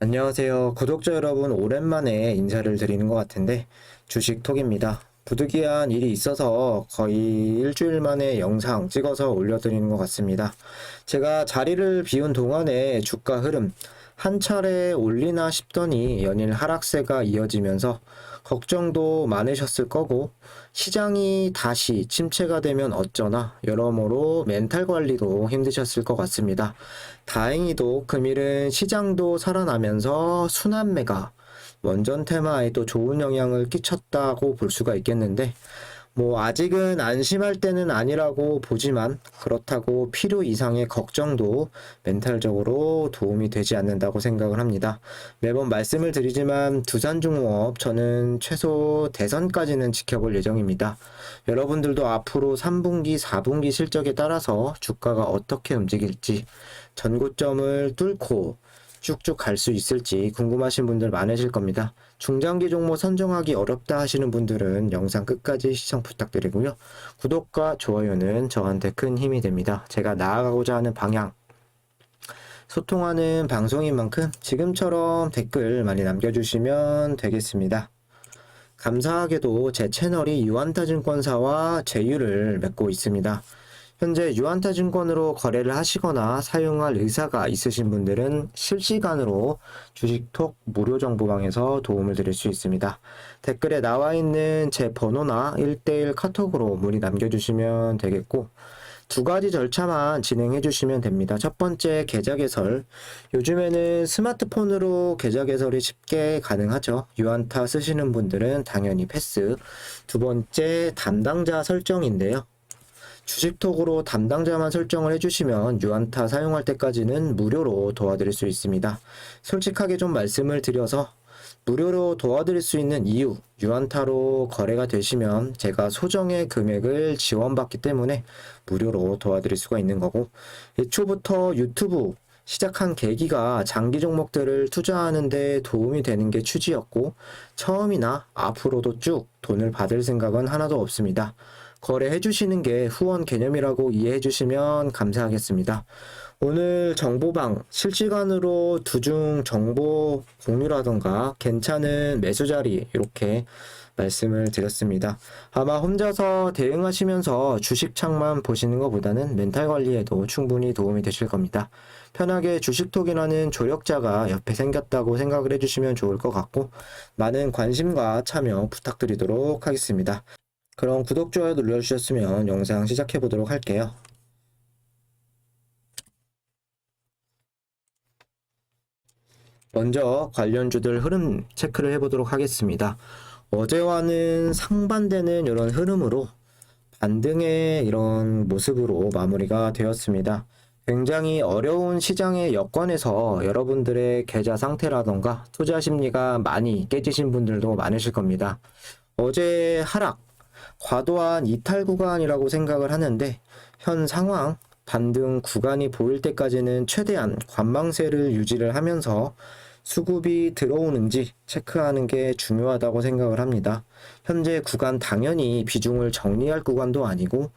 안녕하세요. 구독자 여러분, 오랜만에 인사를 드리는 것 같은데, 주식톡입니다. 부득이한 일이 있어서 거의 일주일 만에 영상 찍어서 올려드리는 것 같습니다. 제가 자리를 비운 동안에 주가 흐름, 한 차례 올리나 싶더니 연일 하락세가 이어지면서 걱정도 많으셨을 거고, 시장이 다시 침체가 되면 어쩌나 여러모로 멘탈 관리도 힘드셨을 것 같습니다. 다행히도 금일은 시장도 살아나면서 순환매가 원전 테마에도 좋은 영향을 끼쳤다고 볼 수가 있겠는데, 아직은 안심할 때는 아니라고 보지만 그렇다고 필요 이상의 걱정도 멘탈적으로 도움이 되지 않는다고 생각을 합니다. 매번 말씀을 드리지만 두산중공업 저는 최소 대선까지는 지켜볼 예정입니다. 여러분들도 앞으로 3분기, 4분기 실적에 따라서 주가가 어떻게 움직일지, 전고점을 뚫고 쭉쭉 갈 수 있을지 궁금하신 분들 많으실 겁니다. 중장기 종목 선정하기 어렵다 하시는 분들은 영상 끝까지 시청 부탁드리고요. 구독과 좋아요는 저한테 큰 힘이 됩니다. 제가 나아가고자 하는 방향, 소통하는 방송인 만큼 지금처럼 댓글 많이 남겨주시면 되겠습니다. 감사하게도 제 채널이 유한타증권사와 제휴를 맺고 있습니다. 현재 유한타증권으로 거래를 하시거나 사용할 의사가 있으신 분들은 실시간으로 주식톡 무료 정보방에서 도움을 드릴 수 있습니다. 댓글에 나와 있는 제 번호나 1대1 카톡으로 문의 남겨주시면 되겠고, 두 가지 절차만 진행해 주시면 됩니다. 첫 번째, 계좌 개설. 요즘에는 스마트폰으로 계좌 개설이 쉽게 가능하죠. 유한타 쓰시는 분들은 당연히 패스. 두 번째, 담당자 설정인데요. 주식톡으로 담당자만 설정을 해주시면 유한타 사용할 때까지는 무료로 도와드릴 수 있습니다. 솔직하게 좀 말씀을 드려서 무료로 도와드릴 수 있는 이유, 유한타로 거래가 되시면 제가 소정의 금액을 지원받기 때문에 무료로 도와드릴 수가 있는 거고, 애초부터 유튜브 시작한 계기가 장기 종목들을 투자하는 데 도움이 되는 게 취지였고, 처음이나 앞으로도 쭉 돈을 받을 생각은 하나도 없습니다. 거래해 주시는 게 후원 개념이라고 이해해 주시면 감사하겠습니다. 오늘 정보방 실시간으로 두중 정보 공유라던가 괜찮은 매수 자리 이렇게 말씀을 드렸습니다. 아마 혼자서 대응하시면서 주식창만 보시는 것보다는 멘탈 관리에도 충분히 도움이 되실 겁니다. 편하게 주식톡이라는 조력자가 옆에 생겼다고 생각을 해주시면 좋을 것 같고, 많은 관심과 참여 부탁드리도록 하겠습니다. 그럼 구독, 좋아요 눌러주셨으면 영상 시작해 보도록 할게요. 먼저 관련주들 흐름 체크를 해보도록 하겠습니다. 어제와는 상반되는 이런 흐름으로 반등의 이런 모습으로 마무리가 되었습니다. 굉장히 어려운 시장의 여건에서 여러분들의 계좌 상태라던가 투자 심리가 많이 깨지신 분들도 많으실 겁니다. 어제 하락, 과도한 이탈 구간이라고 생각을 하는데, 현 상황 반등 구간이 보일 때까지는 최대한 관망세를 유지를 하면서 수급이 들어오는지 체크하는 게 중요하다고 생각을 합니다. 현재 구간 당연히 비중을 정리할 구간도 아니고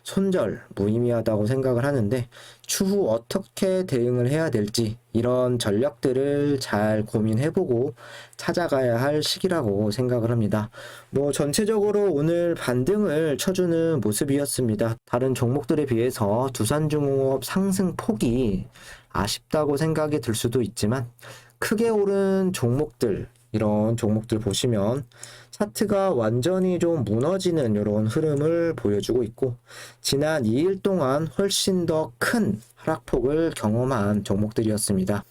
손절 무의미하다고 생각을 하는데, 추후 어떻게 대응을 해야 될지 이런 전략들을 잘 고민해보고 찾아가야 할 시기라고 생각을 합니다. 전체적으로 오늘 반등을 쳐주는 모습이었습니다. 다른 종목들에 비해서 두산중공업 상승 폭이 아쉽다고 생각이 들 수도 있지만, 크게 오른 종목들, 이런 종목들 보시면 차트가 완전히 좀 무너지는 이런 흐름을 보여주고 있고, 지난 2일 동안 훨씬 더 큰 하락폭을 경험한 종목들이었습니다.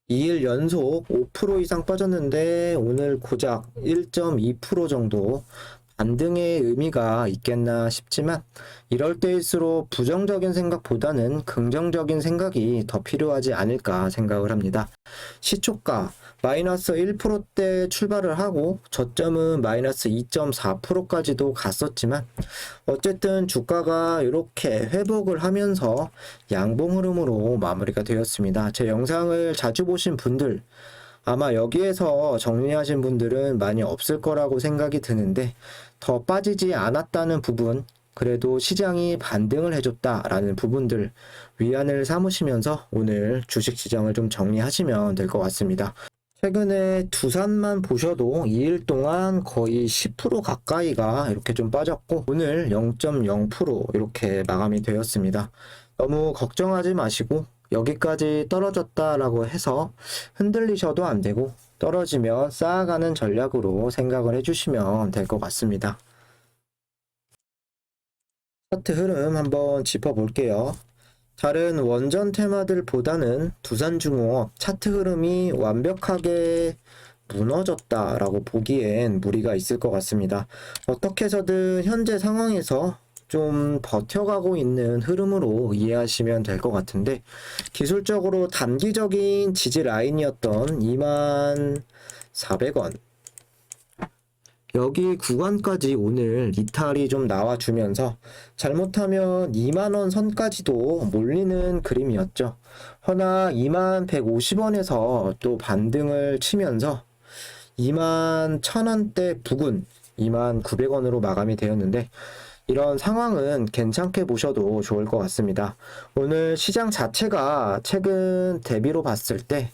2일 연속 5% 이상 빠졌는데 오늘 고작 1.2% 정도 반등의 의미가 있겠나 싶지만, 이럴 때일수록 부정적인 생각보다는 긍정적인 생각이 더 필요하지 않을까 생각을 합니다. 시초가 마이너스 1%대 출발을 하고 저점은 마이너스 2.4%까지도 갔었지만, 어쨌든 주가가 이렇게 회복을 하면서 양봉 흐름으로 마무리가 되었습니다. 제 영상을 자주 보신 분들, 아마 여기에서 정리하신 분들은 많이 없을 거라고 생각이 드는데, 더 빠지지 않았다는 부분, 그래도 시장이 반등을 해줬다라는 부분들 위안을 삼으시면서 오늘 주식시장을 좀 정리하시면 될 것 같습니다. 최근에 두산만 보셔도 2일 동안 거의 10% 가까이가 이렇게 좀 빠졌고 오늘 0.0% 이렇게 마감이 되었습니다. 너무 걱정하지 마시고 여기까지 떨어졌다라고 해서 흔들리셔도 안 되고 떨어지면 쌓아가는 전략으로 생각을 해주시면 될 것 같습니다. 차트 흐름 한번 짚어볼게요. 다른 원전 테마들보다는 두산중공업 차트 흐름이 완벽하게 무너졌다라고 보기엔 무리가 있을 것 같습니다. 어떻게 해서든 현재 상황에서 좀 버텨가고 있는 흐름으로 이해하시면 될 것 같은데 기술적으로 단기적인 지지 라인이었던 24,400원 여기 구간까지 오늘 이탈이 좀 나와주면서 잘못하면 2만원 선까지도 몰리는 그림이었죠. 허나 21,150원에서 또 반등을 치면서 21,000원대 부근 29,900원으로 마감이 되었는데 이런 상황은 괜찮게 보셔도 좋을 것 같습니다. 오늘 시장 자체가 최근 대비로 봤을 때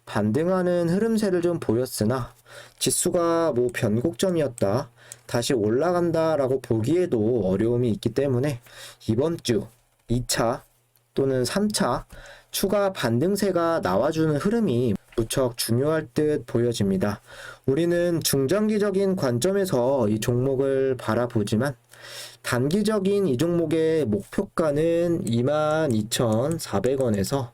반등하는 흐름세를 좀 보였으나 지수가 뭐 변곡점이었다 다시 올라간다 라고 보기에도 어려움이 있기 때문에 이번 주 2차 또는 3차 추가 반등세가 나와주는 흐름이 무척 중요할 듯 보여집니다. 우리는 중장기적인 관점에서 이 종목을 바라보지만 단기적인 이 종목의 목표가는 22,400원에서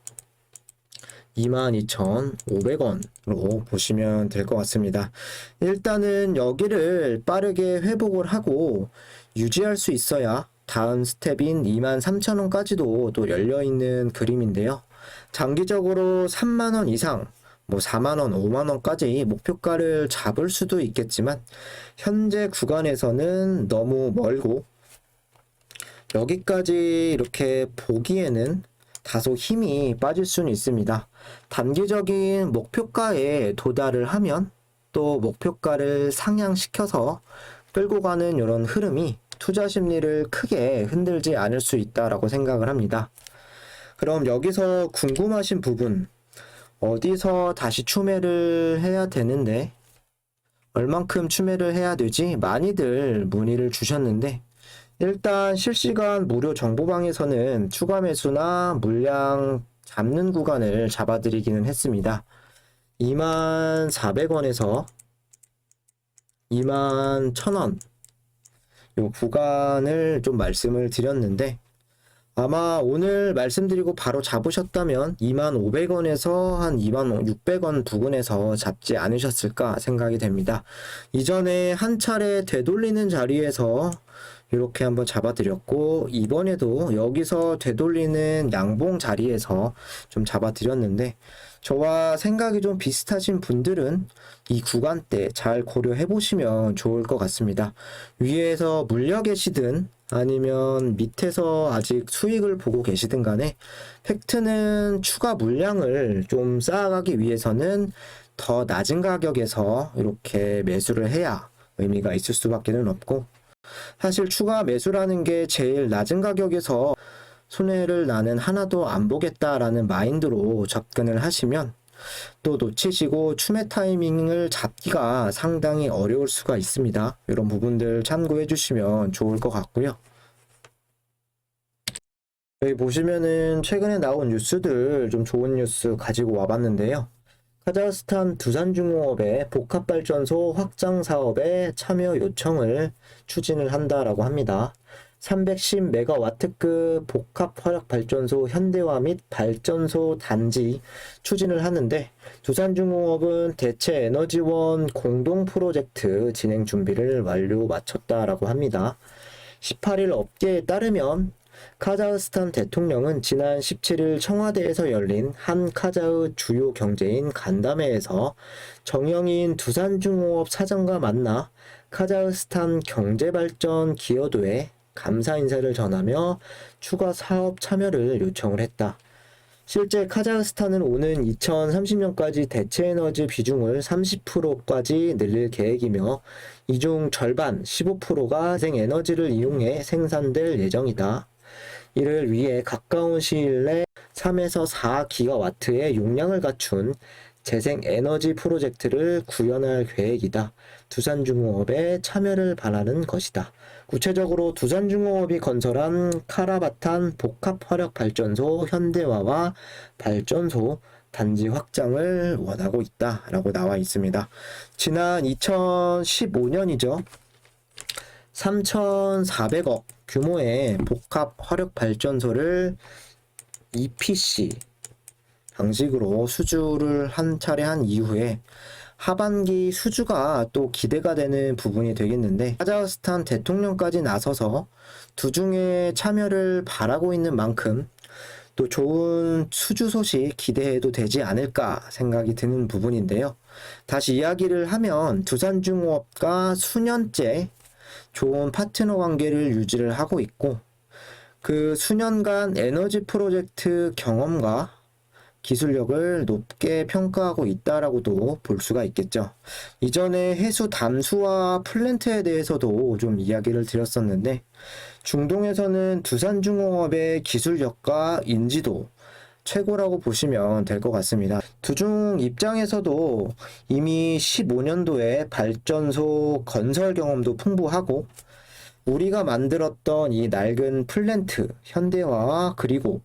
22,500원으로 보시면 될 것 같습니다. 일단은 여기를 빠르게 회복을 하고 유지할 수 있어야 다음 스텝인 23,000원까지도 또 열려있는 그림인데요. 장기적으로 3만원 이상, 뭐 4만원, 5만원까지 목표가를 잡을 수도 있겠지만 현재 구간에서는 너무 멀고 여기까지 이렇게 보기에는 다소 힘이 빠질 수는 있습니다. 단기적인 목표가에 도달을 하면 또 목표가를 상향시켜서 끌고 가는 이런 흐름이 투자 심리를 크게 흔들지 않을 수 있다라고 생각을 합니다. 그럼 여기서 궁금하신 부분, 어디서 다시 추매를 해야 되는데 얼만큼 추매를 해야 되지? 많이들 문의를 주셨는데 일단 실시간 무료 정보방에서는 추가 매수나 물량 잡는 구간을 잡아드리기는 했습니다. 24,400원에서 21,000원 이 구간을 좀 말씀을 드렸는데 아마 오늘 말씀드리고 바로 잡으셨다면 25,000원에서 한 26,000원 부근에서 잡지 않으셨을까 생각이 됩니다. 이전에 한 차례 되돌리는 자리에서 이렇게 한번 잡아드렸고 이번에도 여기서 되돌리는 양봉 자리에서 좀 잡아드렸는데 저와 생각이 좀 비슷하신 분들은 이 구간대 잘 고려해 보시면 좋을 것 같습니다. 위에서 물려 계시든 아니면 밑에서 아직 수익을 보고 계시든 간에 팩트는 추가 물량을 좀 쌓아가기 위해서는 더 낮은 가격에서 이렇게 매수를 해야 의미가 있을 수밖에는 없고 사실 추가 매수라는 게 제일 낮은 가격에서 손해를 나는 하나도 안 보겠다라는 마인드로 접근을 하시면 또 놓치시고 추매 타이밍을 잡기가 상당히 어려울 수가 있습니다. 이런 부분들 참고해 주시면 좋을 것 같고요. 여기 보시면은 최근에 나온 뉴스들 좀 좋은 뉴스 가지고 와봤는데요. 카자흐스탄 두산중공업의 복합발전소 확장 사업에 참여 요청을 추진을 한다라고 합니다. 310메가와트급 복합화력발전소 현대화 및 발전소 단지 추진을 하는데 두산중공업은 대체 에너지원 공동 프로젝트 진행 준비를 완료 마쳤다라고 합니다. 18일 업계에 따르면 카자흐스탄 대통령은 지난 17일 청와대에서 열린 한 카자흐 주요 경제인 간담회에서 정영인 두산중공업 사장과 만나 카자흐스탄 경제발전 기여도에 감사 인사를 전하며 추가 사업 참여를 요청을 했다. 실제 카자흐스탄은 오는 2030년까지 대체 에너지 비중을 30%까지 늘릴 계획이며 이 중 절반 15%가 재생에너지를 이용해 생산될 예정이다. 이를 위해 가까운 시일 내 3에서 4기가와트의 용량을 갖춘 재생에너지 프로젝트를 구현할 계획이다. 두산중공업의 참여를 바라는 것이다. 구체적으로 두산중공업이 건설한 카라바탄 복합화력발전소 현대화와 발전소 단지 확장을 원하고 있다라고 나와 있습니다. 지난 2015년이죠. 3,400억 규모의 복합화력발전소를 EPC 방식으로 수주를 한 차례 한 이후에 하반기 수주가 또 기대가 되는 부분이 되겠는데, 카자흐스탄 대통령까지 나서서 두중의 참여를 바라고 있는 만큼 또 좋은 수주 소식 기대해도 되지 않을까 생각이 드는 부분인데요. 다시 이야기를 하면 두산중공업과 수년째 좋은 파트너 관계를 유지를 하고 있고, 그 수년간 에너지 프로젝트 경험과 기술력을 높게 평가하고 있다라고도 볼 수가 있겠죠. 이전에 해수 담수화 플랜트에 대해서도 좀 이야기를 드렸었는데, 중동에서는 두산중공업의 기술력과 인지도 최고라고 보시면 될 것 같습니다. 두중 입장에서도 이미 15년도에 발전소 건설 경험도 풍부하고, 우리가 만들었던 이 낡은 플랜트 현대화와 그리고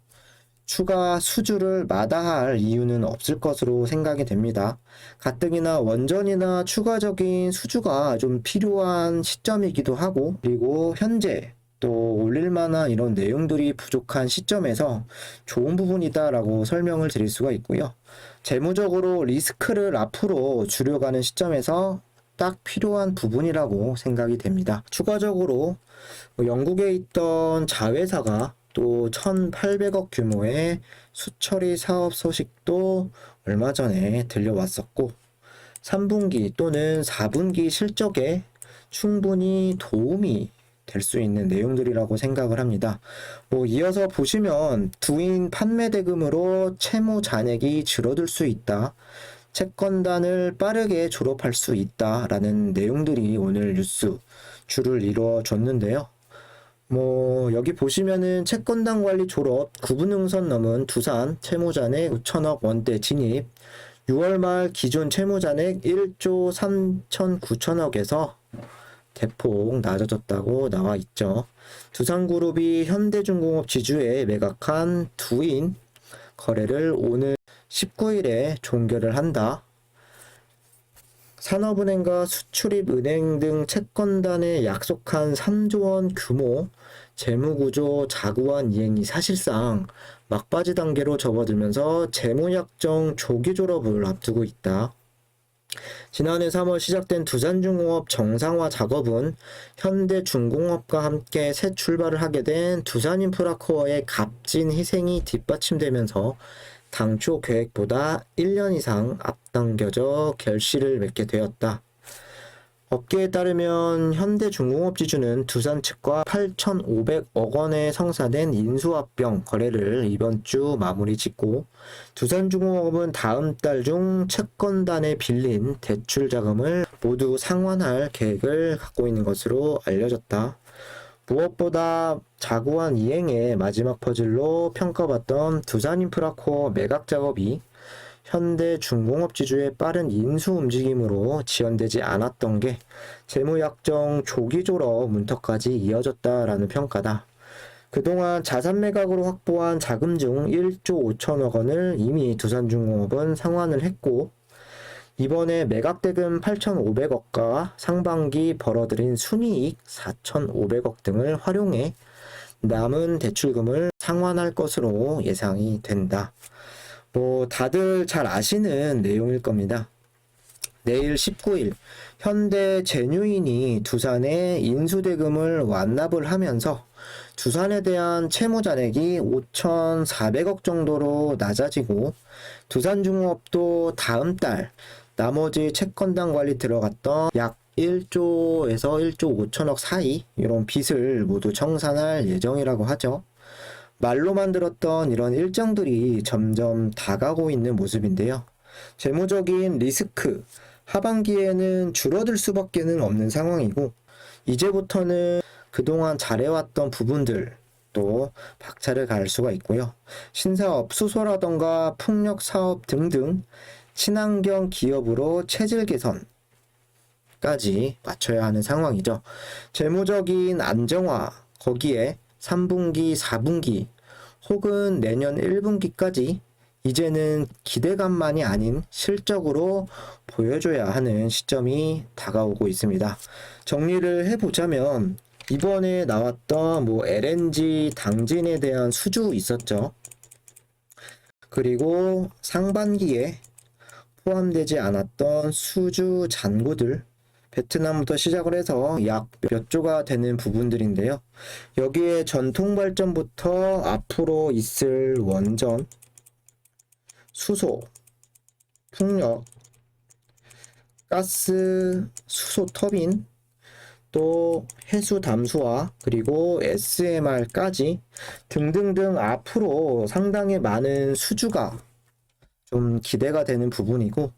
추가 수주를 마다할 이유는 없을 것으로 생각이 됩니다. 가뜩이나 원전이나 추가적인 수주가 좀 필요한 시점이기도 하고, 그리고 현재 또 올릴 만한 이런 내용들이 부족한 시점에서 좋은 부분이다라고 설명을 드릴 수가 있고요. 재무적으로 리스크를 앞으로 줄여가는 시점에서 딱 필요한 부분이라고 생각이 됩니다. 추가적으로 영국에 있던 자회사가 또 1,800억 규모의 수처리 사업 소식도 얼마 전에 들려왔었고, 3분기 또는 4분기 실적에 충분히 도움이 될 수 있는 내용들이라고 생각을 합니다. 이어서 보시면 두인 판매 대금으로 채무 잔액이 줄어들 수 있다. 채권단을 빠르게 졸업할 수 있다라는 내용들이 오늘 뉴스 줄을 이루어줬는데요. 여기 보시면은 채권단 관리 졸업, 구분응선 넘은 두산 채무잔액 5천억 원대 진입, 6월 말 기존 채무잔액 1조 3,9천억에서 대폭 낮아졌다고 나와 있죠. 두산그룹이 현대중공업 지주에 매각한 두인 거래를 오늘 19일에 종결을 한다. 산업은행과 수출입은행 등 채권단에 약속한 3조 원 규모 재무구조 자구안 이행이 사실상 막바지 단계로 접어들면서 재무약정 조기 졸업을 앞두고 있다. 지난해 3월 시작된 두산중공업 정상화 작업은 현대중공업과 함께 새 출발을 하게 된 두산인프라코어의 값진 희생이 뒷받침되면서 당초 계획보다 1년 이상 앞당겨져 결실을 맺게 되었다. 업계에 따르면 현대중공업 지주는 두산 측과 8,500억 원에 성사된 인수합병 거래를 이번 주 마무리 짓고, 두산중공업은 다음 달 중 채권단에 빌린 대출 자금을 모두 상환할 계획을 갖고 있는 것으로 알려졌다. 무엇보다 자구안 이행의 마지막 퍼즐로 평가받던 두산인프라코어 매각 작업이 현대중공업 지주의 빠른 인수 움직임으로 지연되지 않았던 게 재무약정 조기 졸업 문턱까지 이어졌다라는 평가다. 그동안 자산 매각으로 확보한 자금 중 1조 5천억 원을 이미 두산중공업은 상환을 했고, 이번에 매각대금 8,500억과 상반기 벌어들인 순이익 4,500억 등을 활용해 남은 대출금을 상환할 것으로 예상이 된다. 다들 잘 아시는 내용일 겁니다. 내일 19일 현대 제뉴인이 두산에 인수대금을 완납을 하면서 두산에 대한 채무잔액이 5,400억 정도로 낮아지고, 두산중공업도 다음 달 나머지 채권단 관리 들어갔던 약 1조에서 1조 5천억 사이 이런 빚을 모두 청산할 예정이라고 하죠. 말로만 들었던 이런 일정들이 점점 다가오고 있는 모습인데요. 재무적인 리스크, 하반기에는 줄어들 수밖에는 없는 상황이고, 이제부터는 그동안 잘해왔던 부분들 또 박차를 가할 수가 있고요. 신사업, 수소라던가 풍력 사업 등등 친환경 기업으로 체질 개선까지 맞춰야 하는 상황이죠. 재무적인 안정화, 거기에 3분기, 4분기 혹은 내년 1분기까지 이제는 기대감만이 아닌 실적으로 보여줘야 하는 시점이 다가오고 있습니다. 정리를 해보자면 이번에 나왔던 LNG 당진에 대한 수주 있었죠. 그리고 상반기에 포함되지 않았던 수주 잔고들, 베트남부터 시작을 해서 약 몇 조가 되는 부분들인데요. 여기에 전통발전부터 앞으로 있을 원전, 수소, 풍력, 가스, 수소 터빈, 또 해수 담수화, 그리고 SMR까지 등등등 앞으로 상당히 많은 수주가 좀 기대가 되는 부분이고,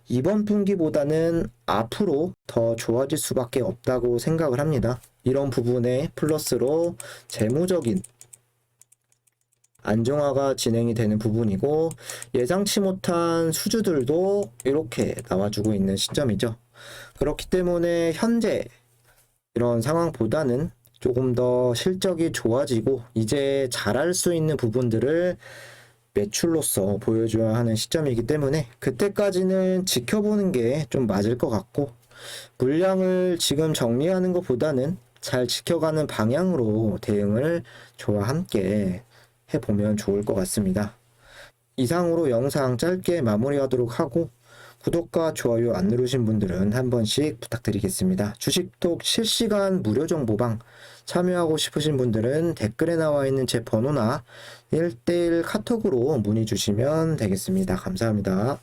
이번 분기보다는 앞으로 더 좋아질 수밖에 없다고 생각을 합니다. 이런 부분에 플러스로 재무적인 안정화가 진행이 되는 부분이고, 예상치 못한 수주들도 이렇게 나와주고 있는 시점이죠. 그렇기 때문에 현재 이런 상황보다는 조금 더 실적이 좋아지고 이제 잘할 수 있는 부분들을 매출로서 보여줘야 하는 시점이기 때문에 그때까지는 지켜보는 게 좀 맞을 것 같고, 물량을 지금 정리하는 것보다는 잘 지켜가는 방향으로 대응을 저와 함께 해보면 좋을 것 같습니다. 이상으로 영상 짧게 마무리하도록 하고, 구독과 좋아요 안 누르신 분들은 한 번씩 부탁드리겠습니다. 주식톡 실시간 무료 정보방 참여하고 싶으신 분들은 댓글에 나와 있는 제 번호나 1:1 카톡으로 문의 주시면 되겠습니다. 감사합니다.